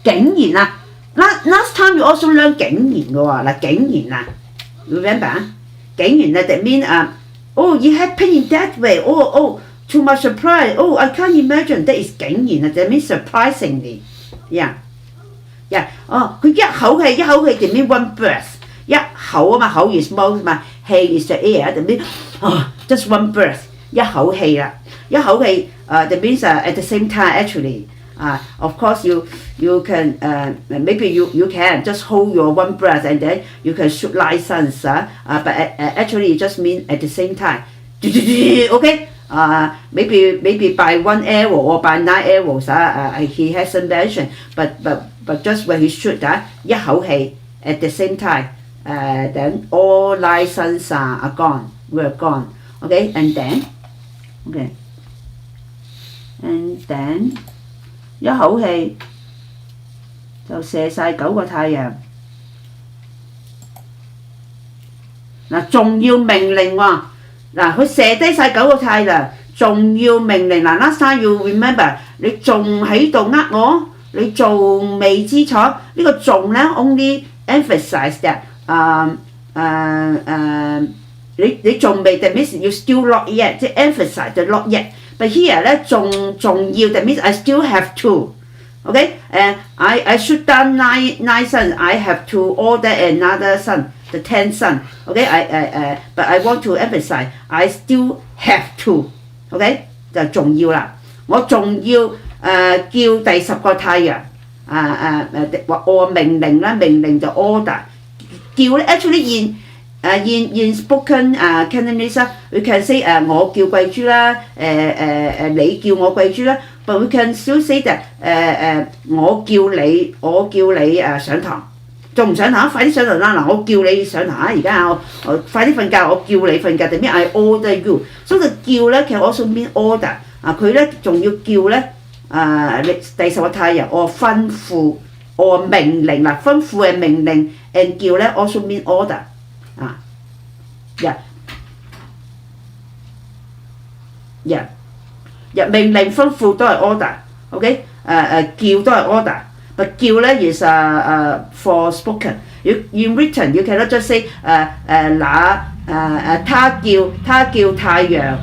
竟然啊，last time you also learn 竟然嘅喎，嗱竟然啊 ，remember 啊，竟然啊 that mean oh it happened in that way， to my surprise， I can't imagine that is 竟然啊 ，that means surprisingly，yeah，佢一口氣that mean one breath， 一口啊嘛，口 is mouth 嘛，氣 is the air，that mean just one breath， 一口氣啦，一口氣that means at the same time actually。Of course, you can maybe you can just hold your one breath and then you can shoot license. But actually, it just mean at the same time. Okay. Maybe by one arrow or by 9 arrows. He hasn't mentioned. But just when he shoot 一口氣 at the same time. Then all license are gone. We're gone. Okay. And then. 一口氣就射晒9個太陽。嗱，仲要命令喎，嗱佢射低晒9個太陽，仲要命令嗱 ，last time you remember， 你仲喺度我，你仲未知錯，呢個仲咧 only emphasize that 你仲未 that means you still not yet， 即係 emphasize the not yet。But here 咧仲要 that means I still have to, okay? I shoot down nine sons. I have to order another son, the 10th son. Okay? But I want to emphasize I still have to, okay? 就重要啦，我仲要叫第10個太陽我命令啦，命令就 order， 叫咧 actually in spoken Cantonese we can say 我叫貴豬啦，你叫我貴豬啦 ，but we can still say that 我叫你上堂，仲唔上堂？快啲上堂啦！嗱，我叫你上堂啊！而家我快啲瞓覺，我叫你瞓覺。定咩 I order you， 所以叫咧其實我順便 order 佢咧仲要叫咧第10個太陽，我吩咐，我命令啦，吩咐係命令 ，and 叫咧我順便 order。命令吩咐都係 order，OK？ 叫都係 order，but 叫咧 is for spoken。In written you cannot just say 他叫太陽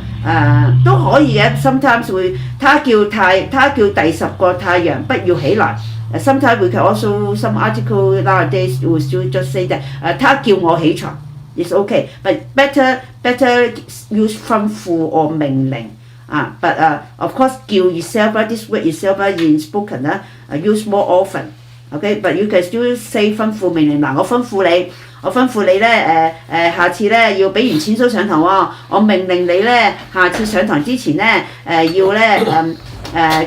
都可以嘅。Sometimes 會他叫第10個太陽不要起來。Sometimes we can also some article nowadays will still just say that 他叫我起床。It's okay, but better use 吩咐 or 命令but of course 叫 itself this word itself in spoken use more often, okay? But you can still say 吩咐命令嗱，我吩咐你咧下次咧要俾完錢先上堂喎，我命令你咧下次上堂之前咧要咧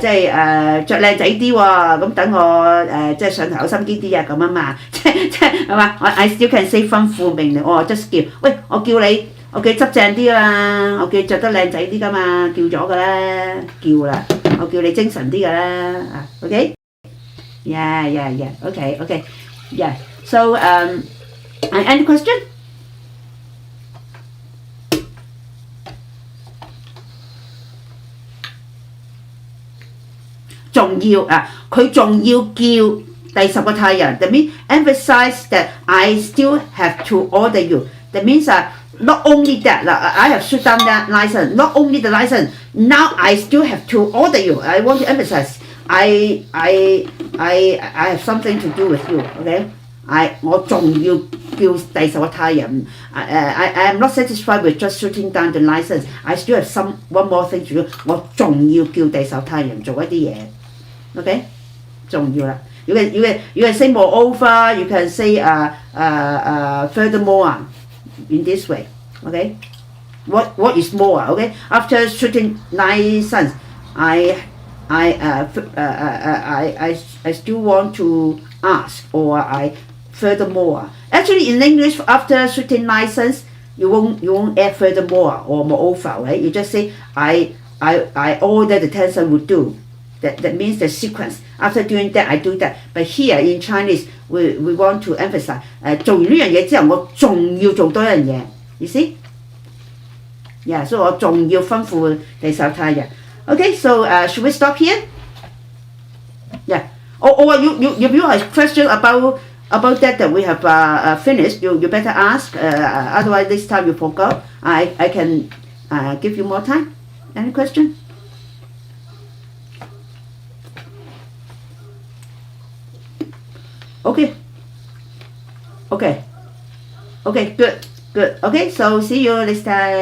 即係着靚仔啲喎，咁等我即係上堂有心機啲咁啊嘛，即係嘛？我 I still can say 吩咐命令，我 just 叫，喂，我叫你執正啲啦，我叫你着得靚仔啲噶嘛，叫咗噶啦，叫啦，我叫你精神啲噶啦，OK？ Yeah, yeah. So any question?仲要佢仲要叫第10個太陽 ，that means emphasize that I still have to order you. That means not only that I have shut down that license, not only the license. Now I still have to order you. I want to emphasize I have something to do with you. Okay? 我仲要叫第10個太陽。I am not satisfied with just shooting down the license. I still have one more thing to do. 我仲要叫第10太陽做一啲嘢。Okay， 重要啦。You can say moreover. You can say furthermore in this way. Okay, what is more? Okay, after shooting 9 sons, I still want to ask or I furthermore. Actually, in English, after shooting 9 sons, you won't add furthermore or moreover. Right? You just say I order the 10 sons would do. That means the sequence. After doing that, I do that. But here in Chinese, we want to emphasize. 做完呢樣嘢之後，我仲要做多一樣嘢。You see? Yeah, 所以我仲要吩咐第10太陽。Okay, so should we stop here? Yeah. Or if you have question about that we have finished, you better ask. Otherwise, this time you forgot. I can give you more time. Any question? Okay. Good. Okay, so see you next time.